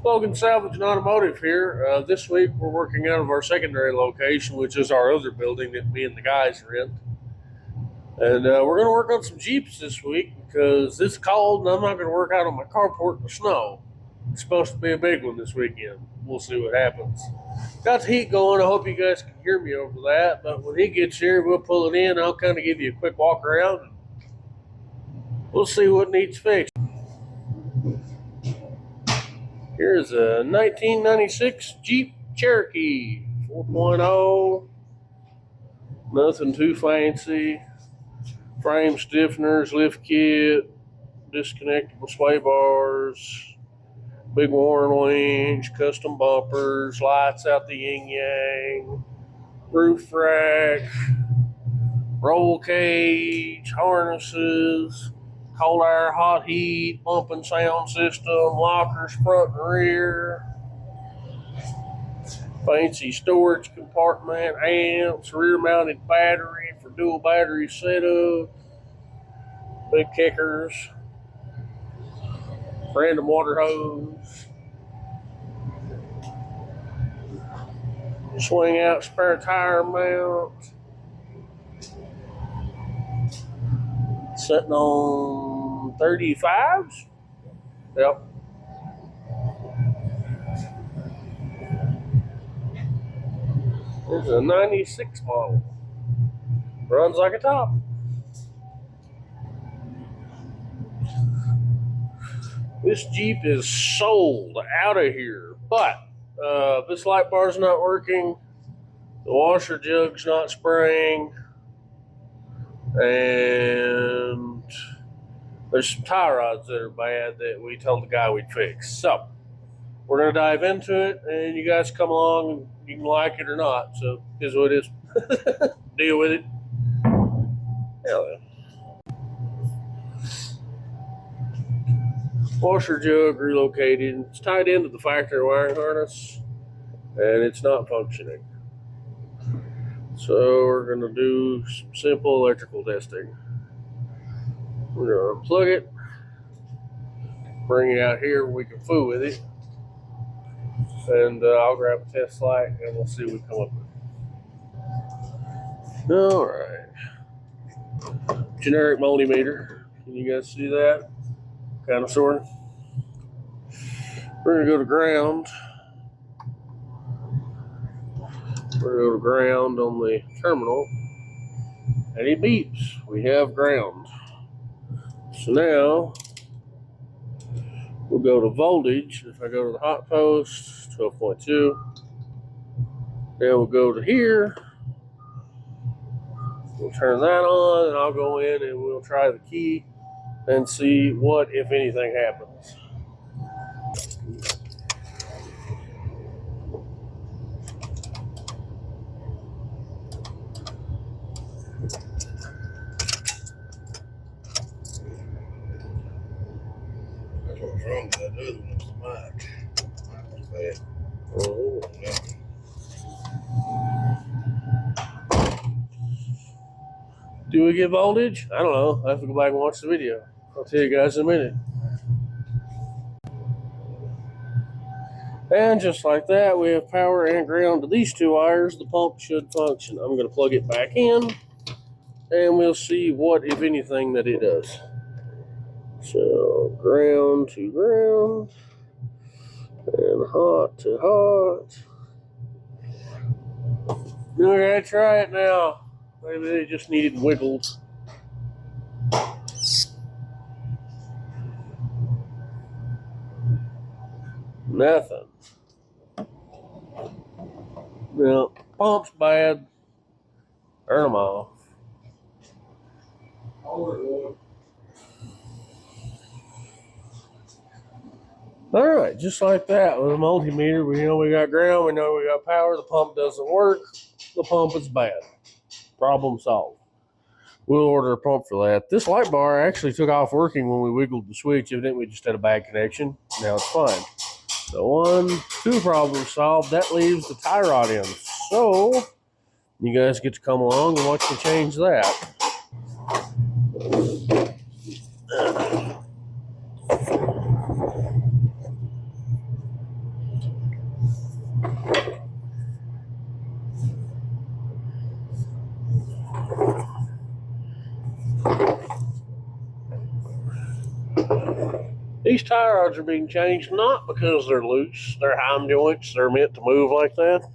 Logan Salvage and Automotive here. This week we're working out of our secondary location, which is our other building that me and the guys rent. And we're going to work on some Jeeps this week because it's cold and I'm not going to work out on my carport in the snow. It's supposed to be a big one this weekend. We'll see what happens. Got the heat going. I hope you guys can hear me over that. But when he gets here, we'll pull it in. I'll kind of give you a quick walk around. We'll see what needs fixed. Here's a 1996 Jeep Cherokee 4.0. Nothing too fancy. Frame stiffeners, lift kit, disconnectable sway bars, big Warren winch, custom bumpers, lights out the yin-yang, roof rack, roll cage, harnesses, cold air, hot heat, bumping sound system, lockers front and rear, fancy storage compartment, amps, rear mounted battery for dual battery setup, big kickers, random water hose, swing out spare tire mount, sitting on 35s. Yep. This is a 96 model. Runs like a top. This Jeep is sold out of here, but this light bar's not working. The washer jug's not spraying. And there's some tie rods that are bad that we told the guy we'd fix. So we're going to dive into it, and you guys come along and you can like it or not. So here's what it is. Deal with it. Hell yeah. Washer jug relocated. It's tied into the factory wiring harness, and it's not functioning. So we're going to do some simple electrical testing. We're going to unplug it, bring it out here where we can fool with it, and I'll grab a test light and we'll see what we come up with. All right. Generic multimeter. Can you guys see that? Kind of, sort of. We're going to go to ground. We're going to go to ground on the terminal, and it beeps. We have ground. So now we'll go to voltage. If I go to the hot post, 12.2. Then we'll go to here. We'll turn that on, and I'll go in and we'll try the key and see what, if anything, happens. That's what's wrong with that other one, it's the mic. Mic was bad. Oh. Yeah. Do we get voltage? I don't know. I have to go back and watch the video. I'll tell you guys in a minute. And just like that, we have power and ground to these two wires. The pump should function. I'm going to plug it back in, and we'll see what, if anything, that it does. So, ground to ground, and hot to hot. We're going to try it now. Maybe they just needed wiggled. Nothing. Well, pump's bad. Turn them off. All right, just like that with a multimeter, we know we got ground, we know we got power. The pump doesn't work. The pump is bad. Problem solved. We'll order a pump for that. This light bar actually took off working when we wiggled the switch. Evidently, we just had a bad connection. Now it's fine. So two problems solved. That leaves the tie rod in. So you guys get to come along and watch me change that. These tie rods are being changed not because they're loose. They're heim joints. They're meant to move like that.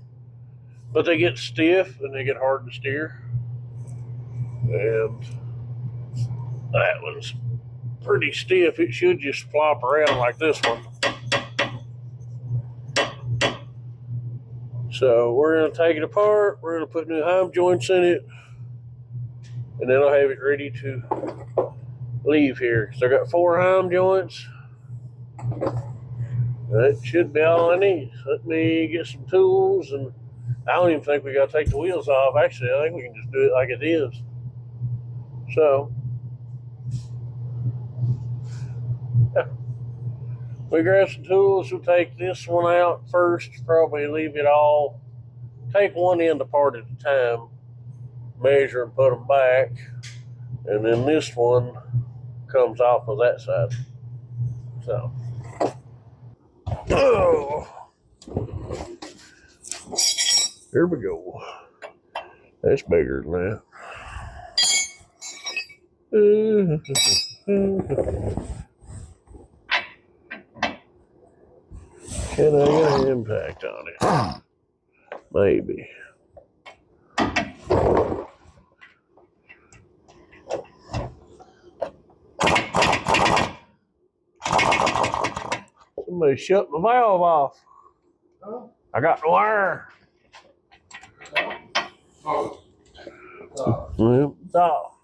But they get stiff and they get hard to steer. And that one's pretty stiff. It should just flop around like this one. So we're going to take it apart. We're going to put new heim joints in it. And then I'll have it ready to leave here. So I got 4 heim joints. That should be all I need. Let me get some tools, and I don't even think we got to take the wheels off. Actually, I think we can just do it like it is. So, yeah. We grab some tools. We'll take this one out first. Probably leave it all. Take one end apart at a time. Measure and put them back. And then this one comes off of that side. So. Oh. Here we go. That's bigger than that. Can I get an impact on it? Maybe. Somebody shut the valve off. Huh? I got the wire. Oh. Well, it's off.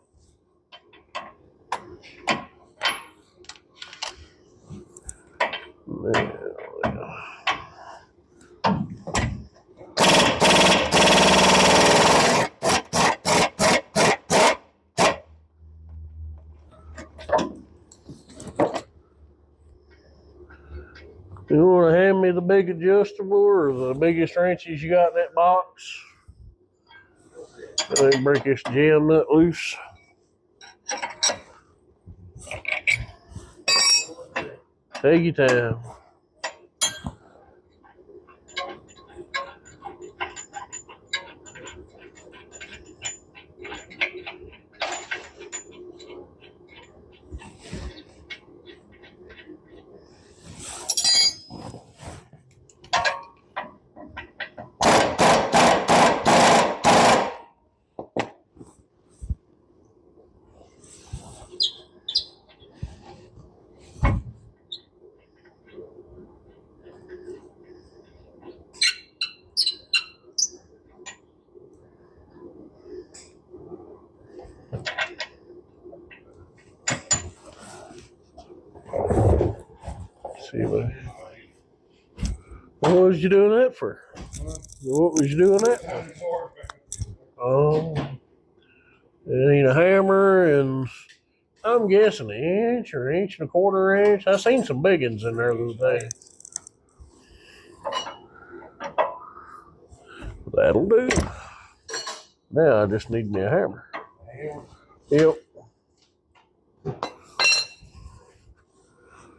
You want to hand me the big adjustable or the biggest wrenches you got in that box? Let me break this jam nut loose. Take your time. See what was you doing that for? What was you doing that for? Oh, it ain't a hammer, and I'm guessing an inch or inch and a quarter inch. I seen some big ones in there the other day. That'll do. Now I just need me a hammer. Yep.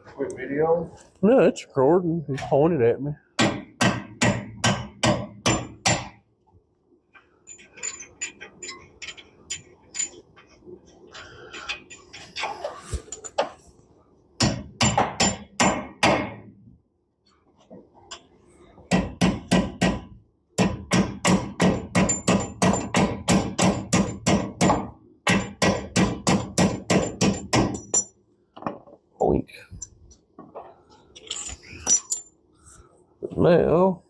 Quick video? No, it's recording. He's pointed at me. Oink. Now,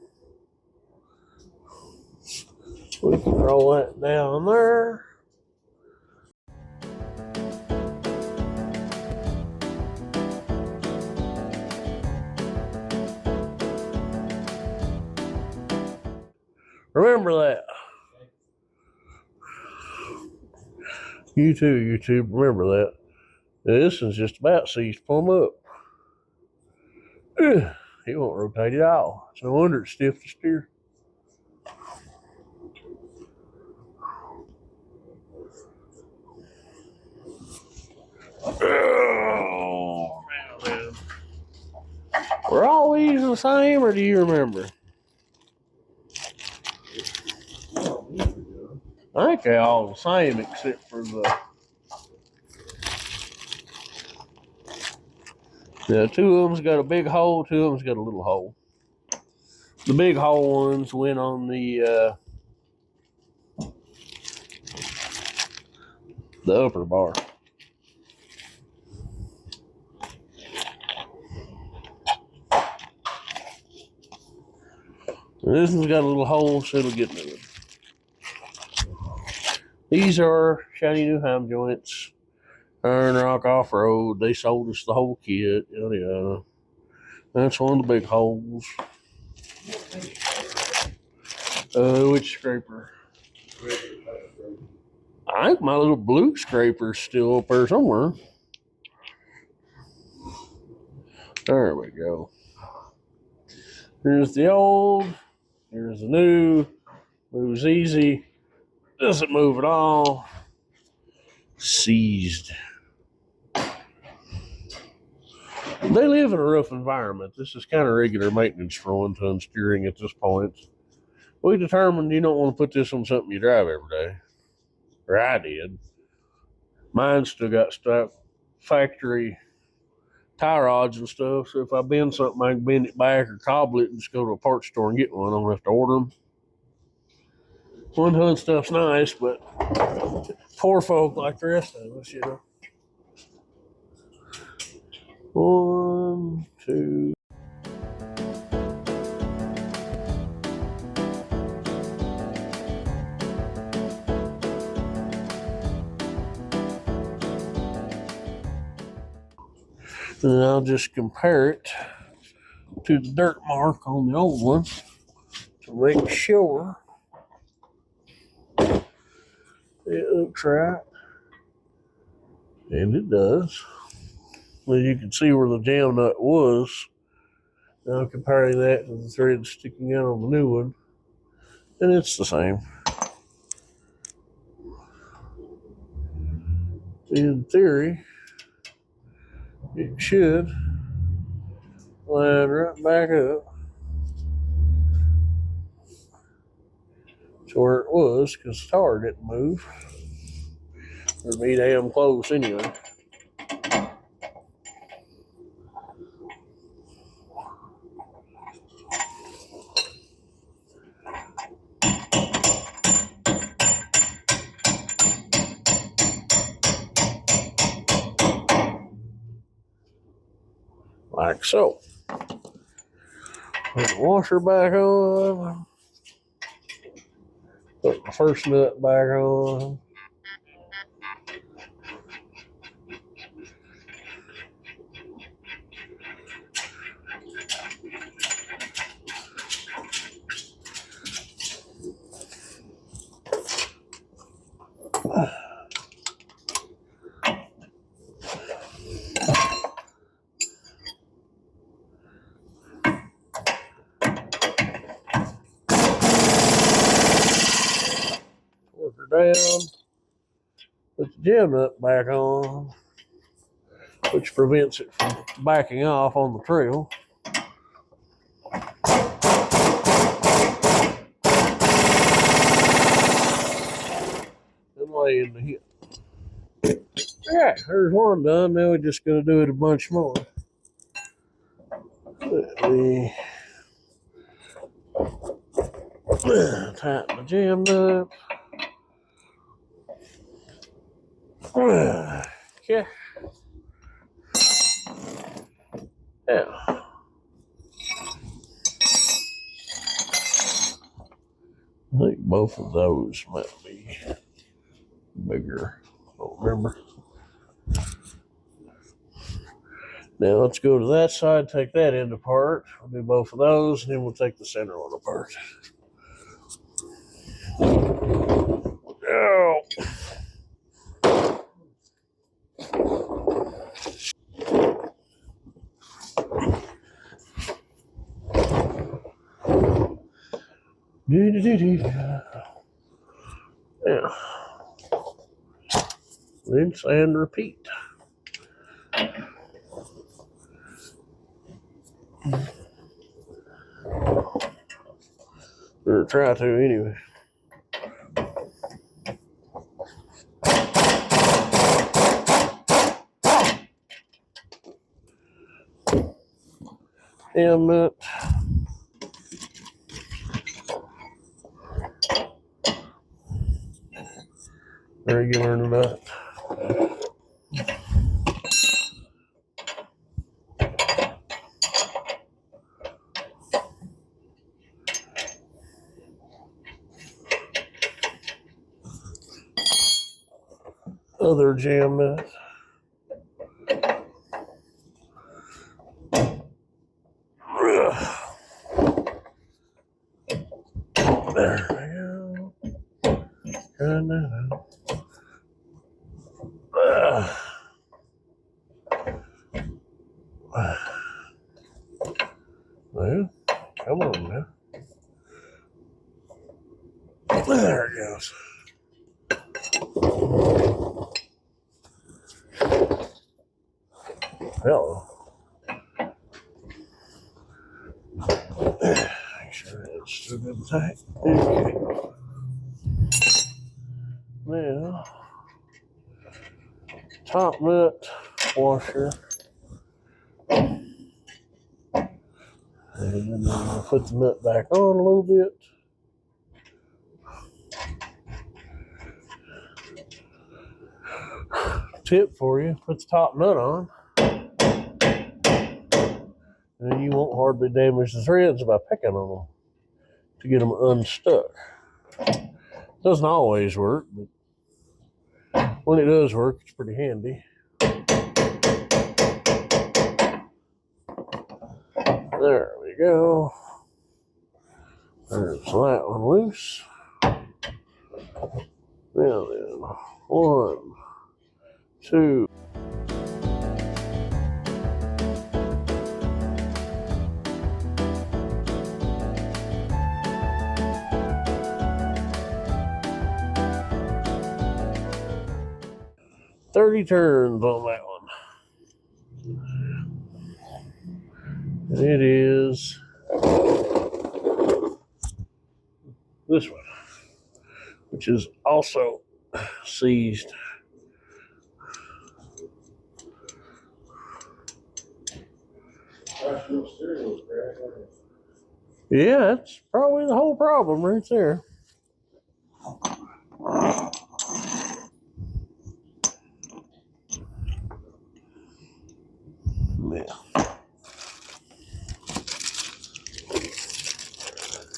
we can roll that down there. Remember that. You too, YouTube. Remember that. This is just about seized plumb up. He won't rotate at all. It's no wonder it's stiff to steer. Oh, man. Were all these the same, or do you remember? I think they're all the same except for two of them's got a big hole, two of them's got a little hole. The big hole ones went on the upper bar. And this one's got a little hole, so it'll get new. These are shiny new ham joints. Iron Rock Off-Road. They sold us the whole kit. Yada yada. That's one of the big holes. Which scraper? I think my little blue scraper's still up there somewhere. There we go. Here's the old. Here's the new. Moves easy. Doesn't move at all. Seized. They live in a rough environment. This is kind of regular maintenance for one-ton steering at this point. We determined you don't want to put this on something you drive every day. Or I did. Mine still got stuck factory tie rods and stuff, so if I bend something, I can bend it back or cobble it and just go to a parts store and get one. I don't have to order them. One-ton stuff's nice, but poor folk like the rest of us, you know. 1, 2. And then I'll just compare it to the dirt mark on the old one to make sure it looks right. And it does. Well, you can see where the jam nut was. Now I'm comparing that to the thread sticking out on the new one. And it's the same. In theory, it should line right back up to where it was, because the tar didn't move. It'd be damn close anyway. Like so. Put the washer back on. Put the first nut back on. Work her down. Put the jam nut back on, which prevents it from backing off on the trail. And lay in the hip. Yeah, there's one done. Now we're just going to do it a bunch more. Let me tighten the jam nut. Okay. Yeah. I think both of those might be bigger. I don't remember. Now let's go to that side, take that end apart. We'll do both of those, and then we'll take the center one apart. Oh. Yeah. Rinse and repeat. Or try to anyway. Jam nut. Regular nut. Other jam nut. There we go. Well, come on now. There it goes. Hello. Make sure it's still good and tight. Okay. Now, top nut washer. And then I'll put the nut back on a little bit. Tip for you, put the top nut on. And then you won't hardly damage the threads by picking on them to get them unstuck. Doesn't always work, but when it does work, it's pretty handy. There we go. There's that one loose. Now then, 1, 2. $30 turns on that one. And it is this one, which is also seized. Yeah, that's probably the whole problem right there. Yeah.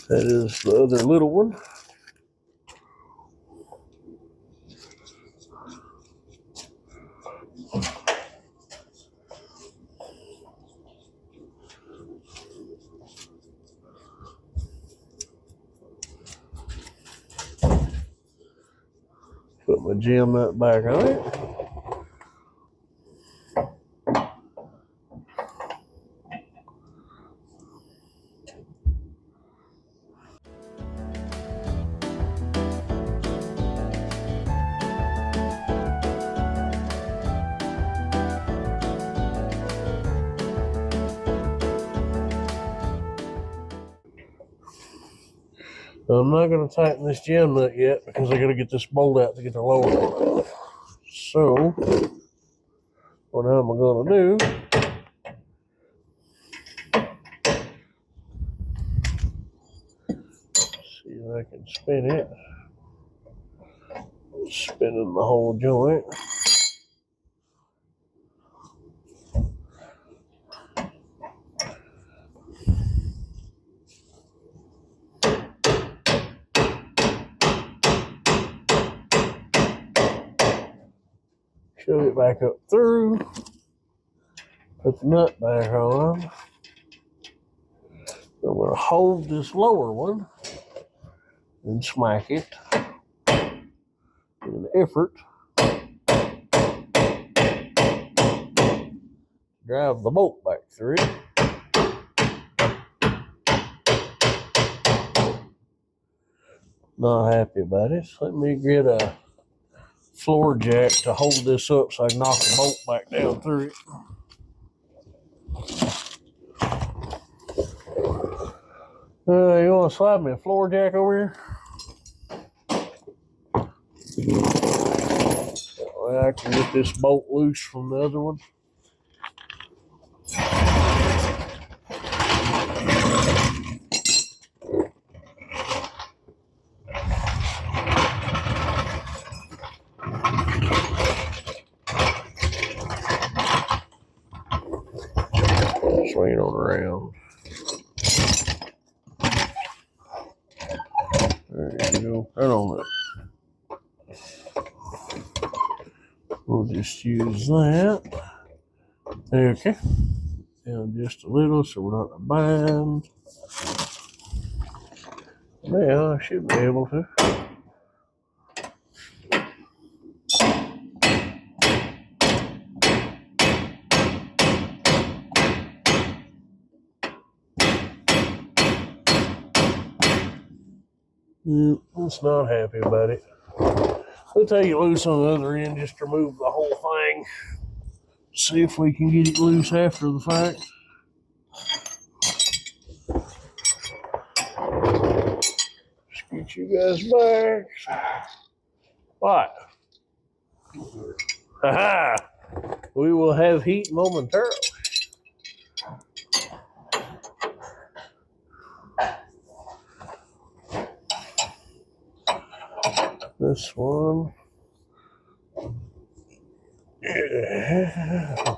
That is the other little one. Put my jam nut back on it. I'm not going to tighten this jam nut yet because I got to get this bolt out to get the lower one off. So, what I'm going to do, see if I can spin it. Spinning the whole joint. Shove it back up through. Put the nut back on. I'm going to hold this lower one and smack it in an effort to drive the bolt back through it. Not happy about it. Let me get a floor jack to hold this up so I can knock the bolt back down through it. You want to slide me a floor jack over here? That way I can get this bolt loose from the other one. clean on around. There you go. Right on that. We'll just use that. Okay. Down just a little so we're not in a bind. Yeah, I should be able to. It's not happy about it. We'll take it loose on the other end just to remove the whole thing. See if we can get it loose after the fact. Just get you guys back. What? Haha! We will have heat momentarily. This one. Yeah.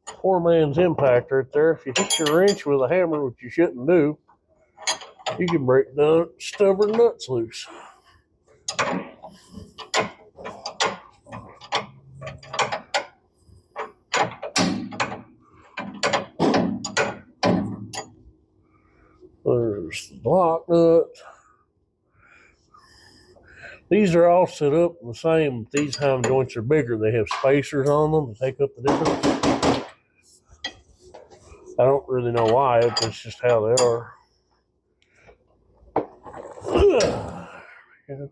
Poor man's impact right there. If you hit your wrench with a hammer, which you shouldn't do, you can break the stubborn nuts loose. There's the block nut. These are all set up the same. These ham joints are bigger. They have spacers on them to take up the difference. I don't really know why, but it's just how they are. Yeah.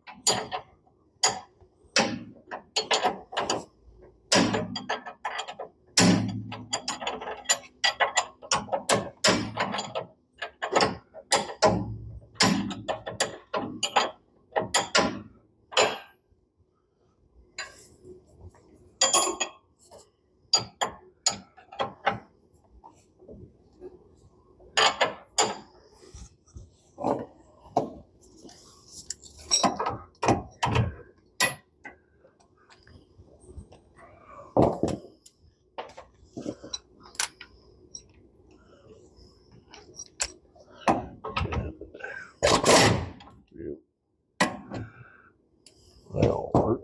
That'll work.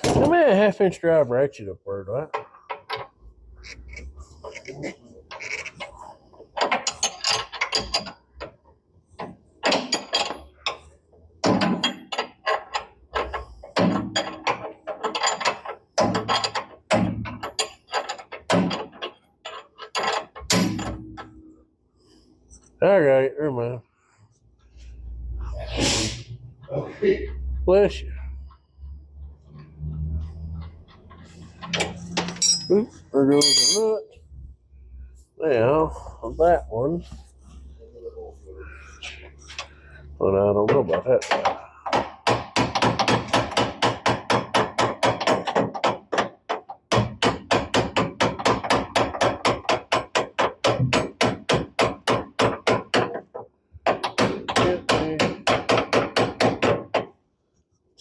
How many half-inch drive ratchet up there, right? All right, never mind. Bless you. Oop, there goes the nut. Now, that one. But I don't know about that side.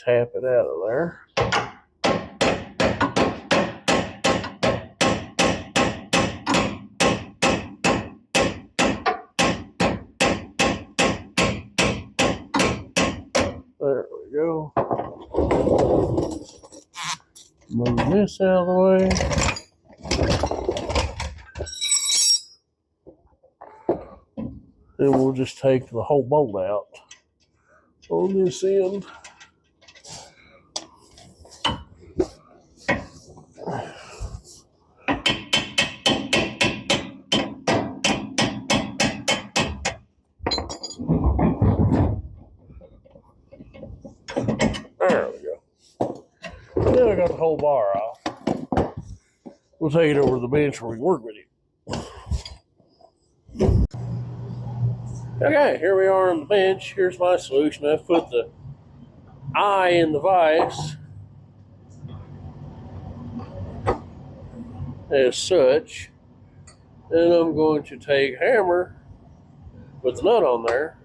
Tap it out of there. There we go. Move this out of the way. Then we'll just take the whole bolt out on this end. There we go. Now I got the whole bar off. We'll take it over to the bench where we can work with it. Okay, here we are on the bench. Here's my solution. I've put the eye in the vise as such. Then I'm going to take a hammer with the nut on there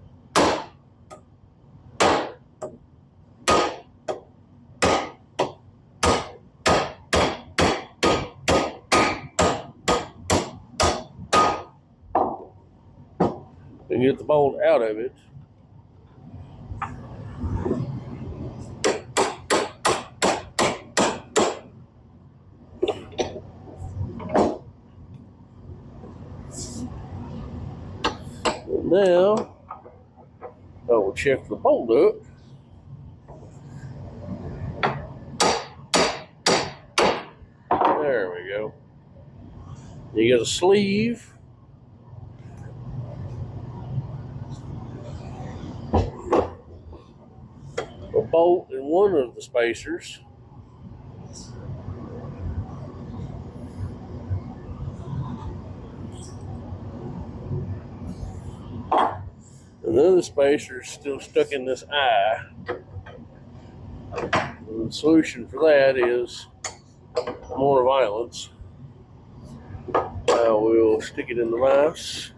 and get the bolt out of it. And now I will check the bolt up. There we go. You get a sleeve. A bolt in one of the spacers. And the other spacer is still stuck in this eye. And the solution for that is more violence. I will stick it in the vise.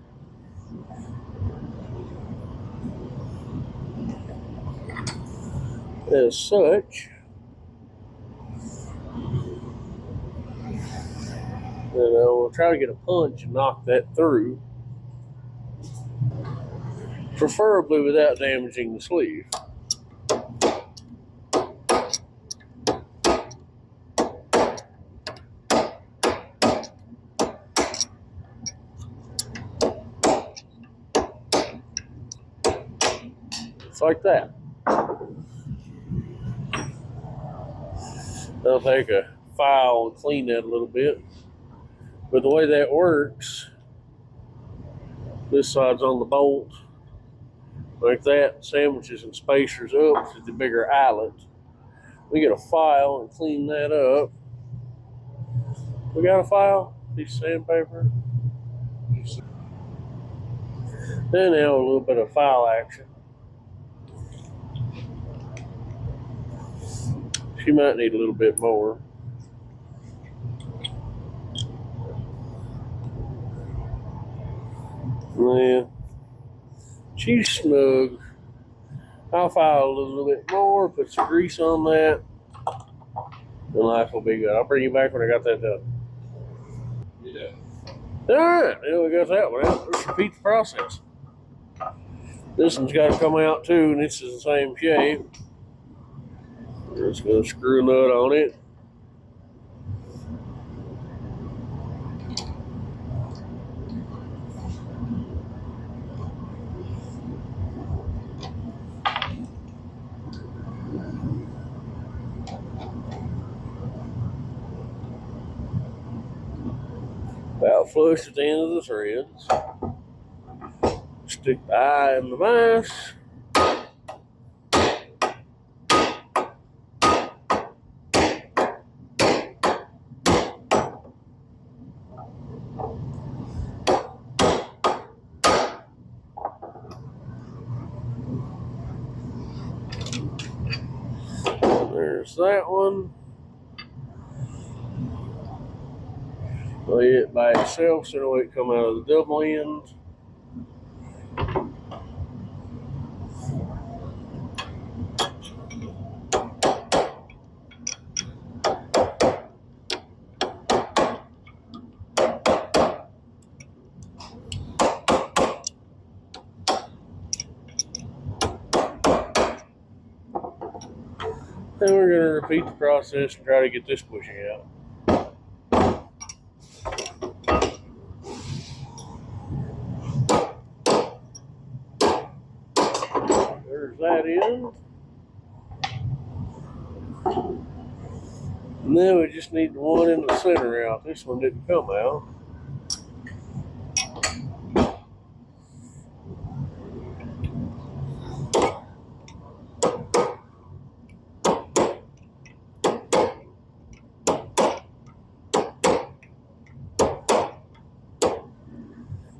As such, and I will try to get a punch and knock that through, preferably without damaging the sleeve. It's like that. I'll take a file and clean that a little bit. But the way that works, this side's on the bolt, like that, sandwiches and spacers up to the bigger eyelet. We get a file and clean that up. We got a file, piece of sandpaper. Then now a little bit of file action. She might need a little bit more. Yeah, she's snug. I'll file a little bit more, put some grease on that, and life will be good. I'll bring you back when I got that done. Yeah. Alright, now we got that one out. Let's repeat the process. This one's got to come out too, and this is the same shape. We're just going to screw a nut on it. About flush at the end of the threads. Stick the eye in the vise. There's that one. Lay it by itself so that it come out of the double end. Then we're going to repeat the process and try to get this pushing out. There's that end. And then we just need the one in the center out. This one didn't come out.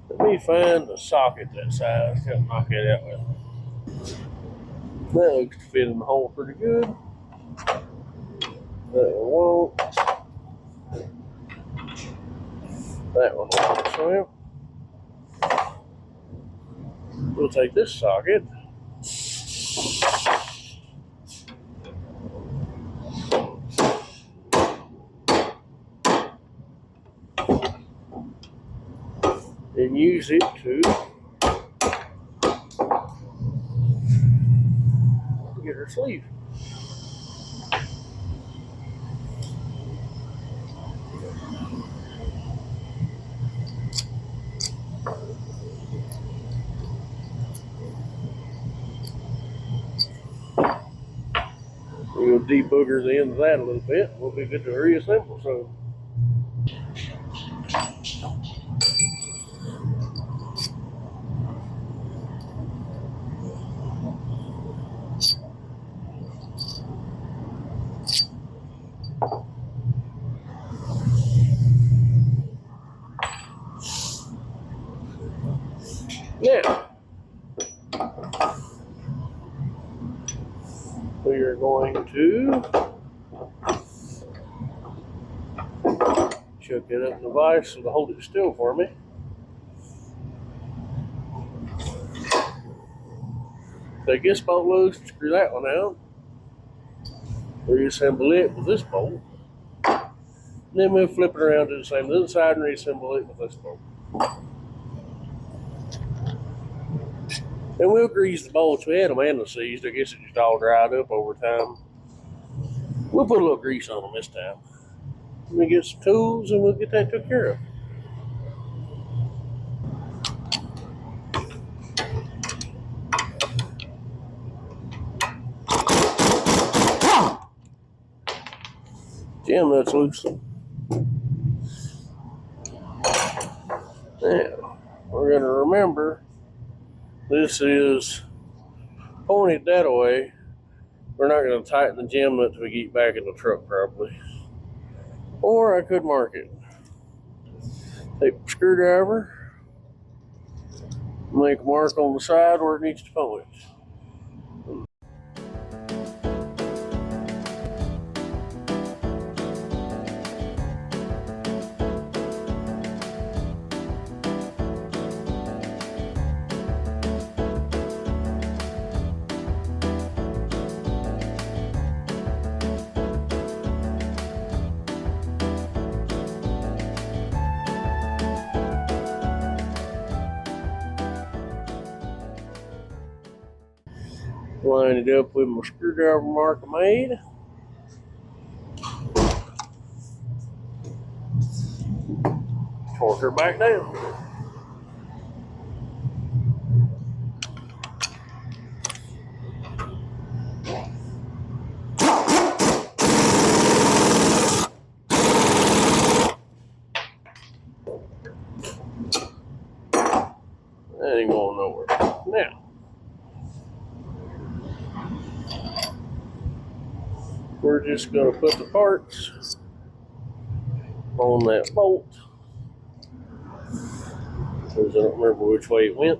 Let me find a socket that size. Got to knock it out with. That looks to fit in the hole pretty good. That one won't. That one won't. So we'll take this socket. And use it to your sleeve. We'll debooger the end of that a little bit. We'll be good to reassemble. So now we are going to chuck it up in the vise to hold it still for me. Take this bolt loose, screw that one out. Reassemble it with this bolt. And then we'll flip it around to the same other side and reassemble it with this bolt. And we'll grease the bolts. We had them anti-seized. I guess it just all dried up over time. We'll put a little grease on them this time. We'll get some tools and we'll get that took care of. Jam nuts loose. Now, we're going to remember this is pointed that way. We're not going to tighten the jam nut till we get back in the truck probably. Or I could mark it. Take a screwdriver, make a mark on the side where it needs to point. Line it up with my screwdriver mark I made. Torque her back down. That ain't going nowhere. Now, we're just going to put the parts on that bolt. Because I don't remember which way it went.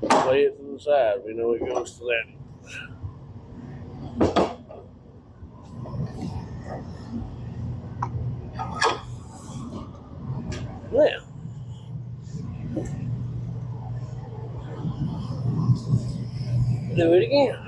Lay it to the side. We know it goes to that. Now, do it again.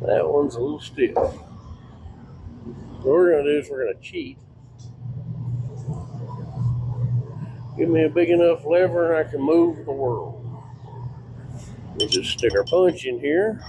That one's a little stiff. What we're going to do is we're going to cheat. Give me a big enough lever and I can move the world. We just stick our punch in here.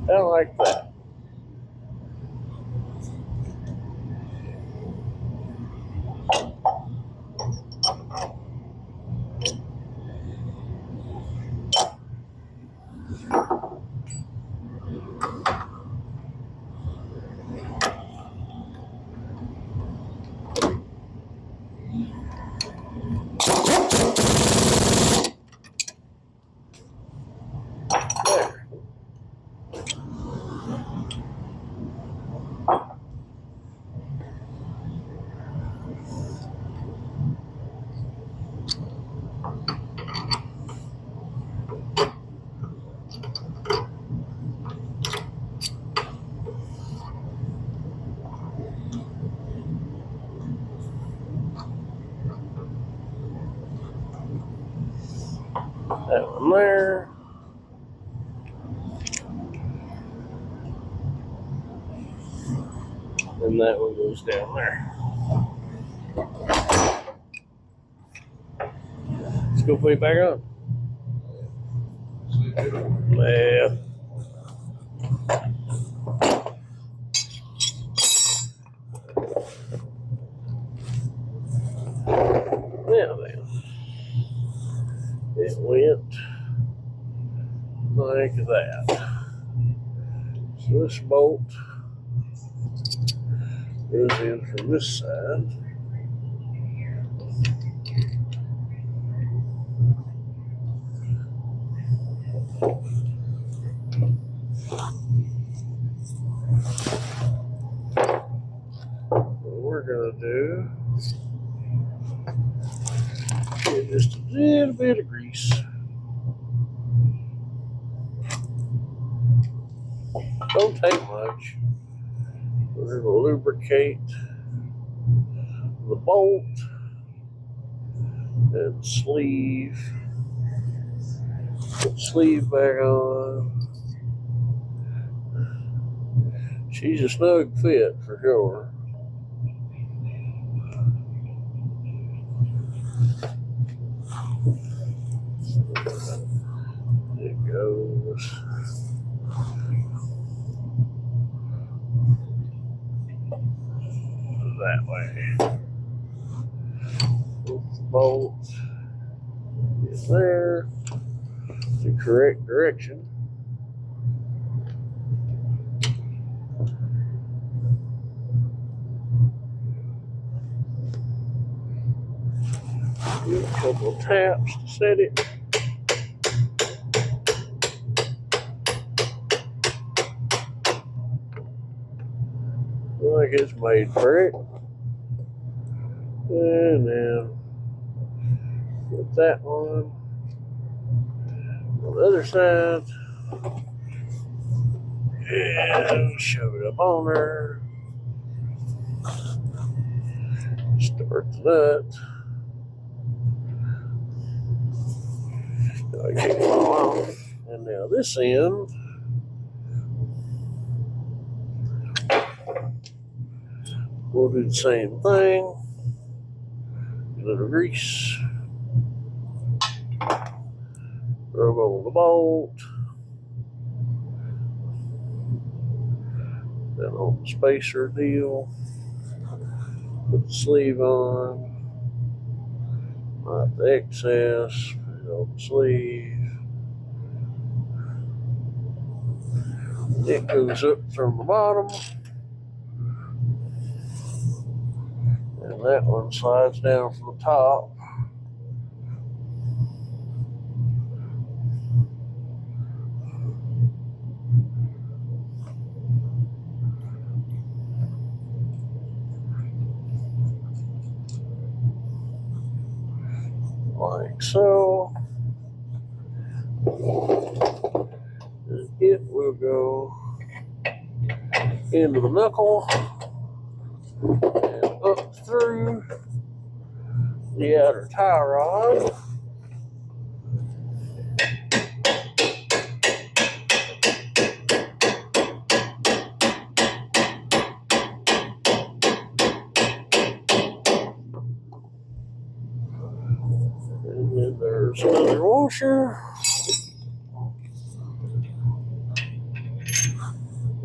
I like that. There. That one there. And that one goes down there. Let's go put it back on. Yeah. Now then, it went like that. So this bolt goes in from this side. What we're gonna do is just a little bit of grease. Don't take much. We're gonna lubricate the bolt and sleeve. Put the sleeve back on. She's a snug fit for sure. It goes that way. Put the bolt in there, the correct direction. Give it a couple of taps to set it. Like it's made for it. And then put that one on the other side. And shove it up on there. Start the nut. I can't fall off. And now this end, we'll do the same thing. A little grease. Rub on the bolt. Then on the spacer deal. Put the sleeve on. Wipe the excess. Put it on the sleeve. It goes up from the bottom. And that one slides down from the top. Like so. And it will go into the knuckle and up through the outer tie rod. And then there's another washer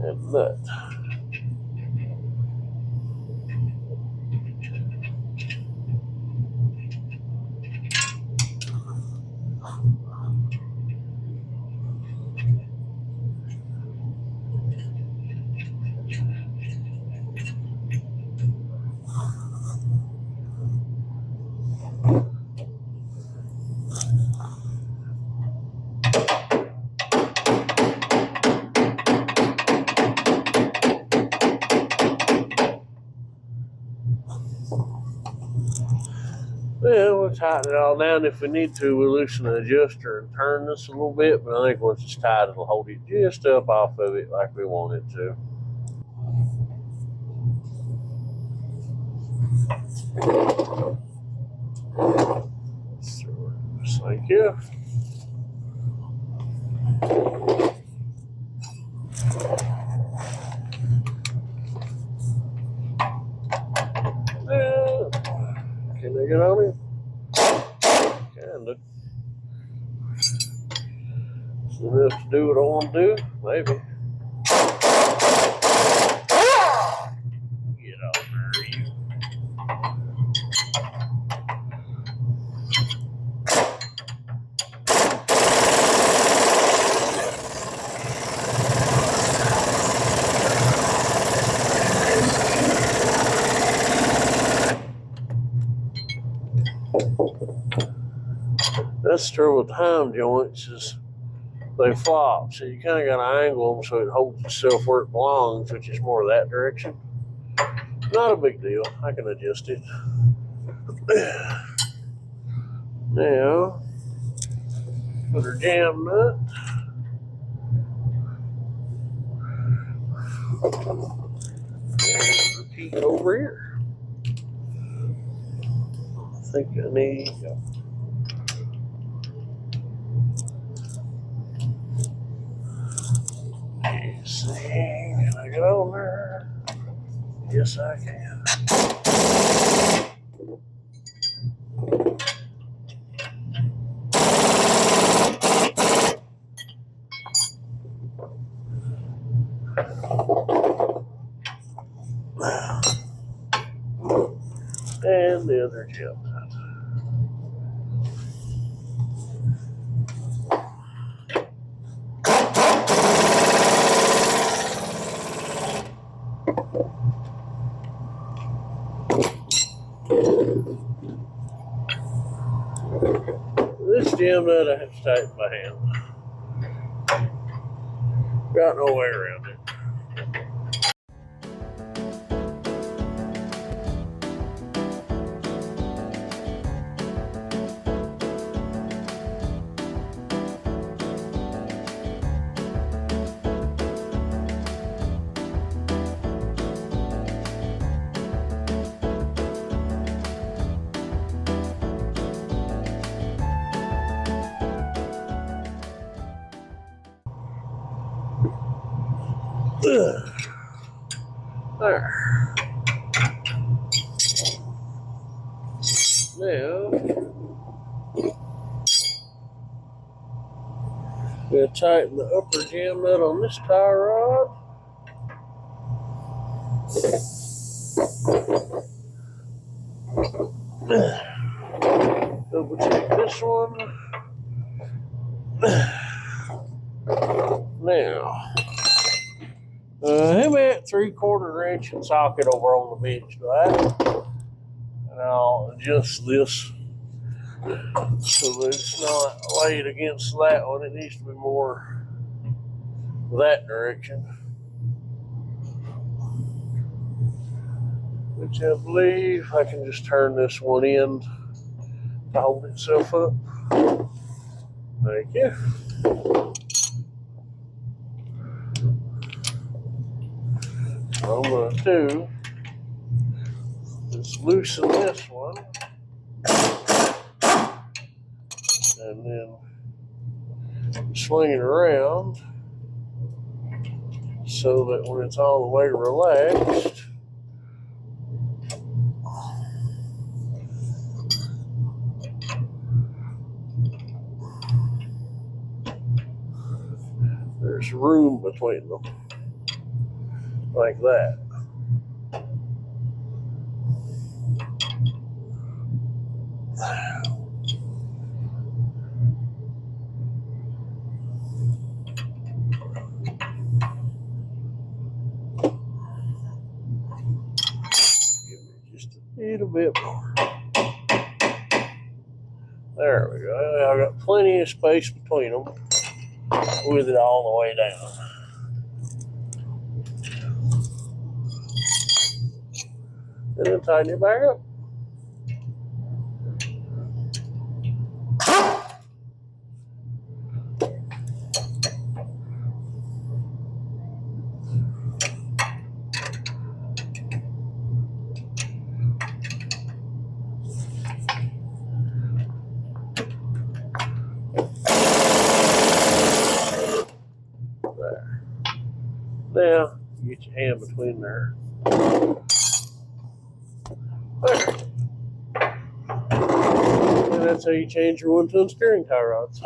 and nut. to tighten it all down. If we need to, we'll loosen the adjuster and turn this a little bit, but I think once it's tight, it'll hold it just up off of it like we want it to. Thank you. Can I get on it? Kinda. It's enough to do what I want to do? Maybe. Get on there, you. That's the trouble with the heim joints is they flop, so you kind of got to angle them so it holds itself where it belongs, which is more that direction. Not a big deal. I can adjust it. Now, put our jam nut. And repeat over here. I think I need. Let's see, can I get on there? Yes, I can. And the other jam nut. This jam nut I have to tighten by hand. Got no way around it. There. Now, we'll tighten the upper jam nut on this tie rod. Double check this one. Now, I'm at 3/4 inch and socket over on the bench, right? And I'll adjust this so that it's not laid against that one. It needs to be more that direction. Which I believe I can just turn this one end to hold itself up. Thank you. What I'm going to do is loosen this one and then swing it around so that when it's all the way relaxed, there's room between them. Like that. Give me just a little bit more. There we go. I've got plenty of space between them with it all the way down. And then tighten it back up. There. Now, you get your hand between there. There. And that's how you change your one-ton steering tie rods.